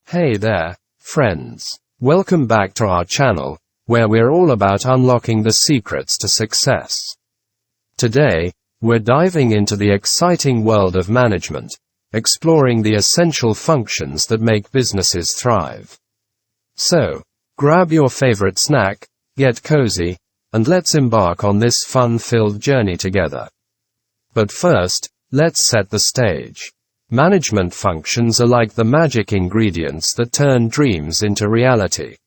Hey there, friends. Welcome back to our channel, where we're all about unlocking the secrets to success. Today, we're diving into the exciting world of management, exploring the essential functions that make businesses thrive. So, grab your favorite snack, get cozy, and let's embark on this fun-filled journey together. But first, let's set the stage. Management functions are like the magic ingredients that turn dreams into reality.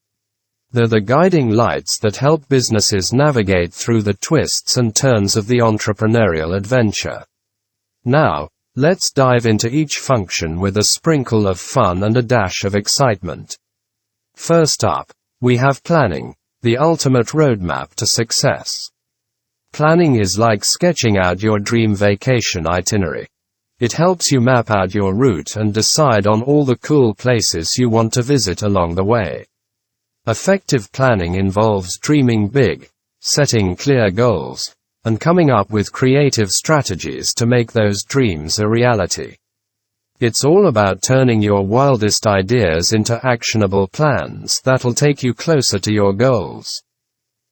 They're the guiding lights that help businesses navigate through the twists and turns of the entrepreneurial adventure. Now, let's dive into each function with a sprinkle of fun and a dash of excitement. First up, we have planning, the ultimate roadmap to success. Planning is like sketching out your dream vacation itinerary. It helps you map out your route and decide on all the cool places you want to visit along the way. Effective planning involves dreaming big, setting clear goals, and coming up with creative strategies to make those dreams a reality. It's all about turning your wildest ideas into actionable plans that'll take you closer to your goals.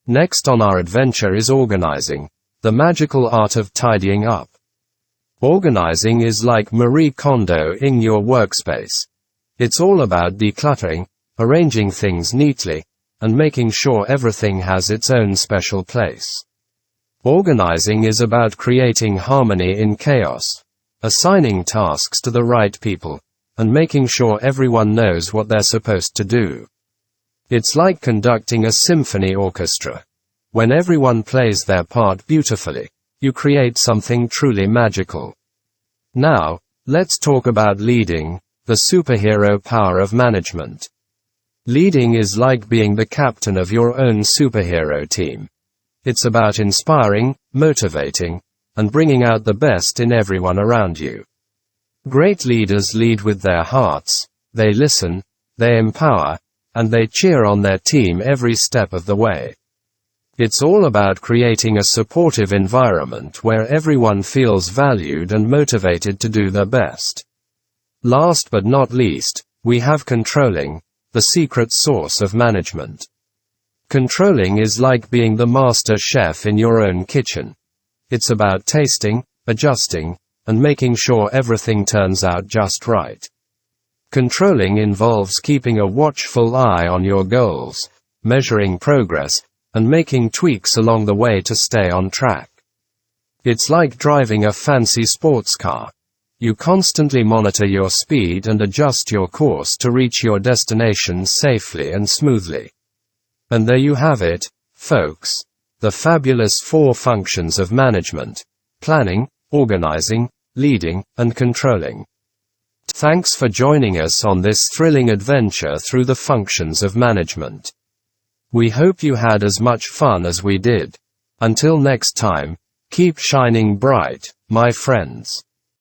Next on our adventure is organizing, the magical art of tidying up. Organizing is like Marie Kondoing your workspace. It's all about decluttering, arranging things neatly, and making sure everything has its own special place. Organizing is about creating harmony in chaos, assigning tasks to the right people, and making sure everyone knows what they're supposed to do. It's like conducting a symphony orchestra. When everyone plays their part beautifully, you create something truly magical. Now, let's talk about leading, the superhero power of management. Leading is like being the captain of your own superhero team. It's about inspiring, motivating, and bringing out the best in everyone around you. Great leaders lead with their hearts, they listen, they empower, and they cheer on their team every step of the way. It's all about creating a supportive environment where everyone feels valued and motivated to do their best. Last but not least, we have controlling, the secret sauce of management. Controlling is like being the master chef in your own kitchen. It's about tasting, adjusting, and making sure everything turns out just right. Controlling involves keeping a watchful eye on your goals, measuring progress, and making tweaks along the way to stay on track. It's like driving a fancy sports car. You constantly monitor your speed and adjust your course to reach your destination safely and smoothly. And there you have it, folks. The fabulous 4 functions of management: planning, organizing, leading, and controlling. Thanks for joining us on this thrilling adventure through the functions of management. We hope you had as much fun as we did. Until next time, keep shining bright, my friends.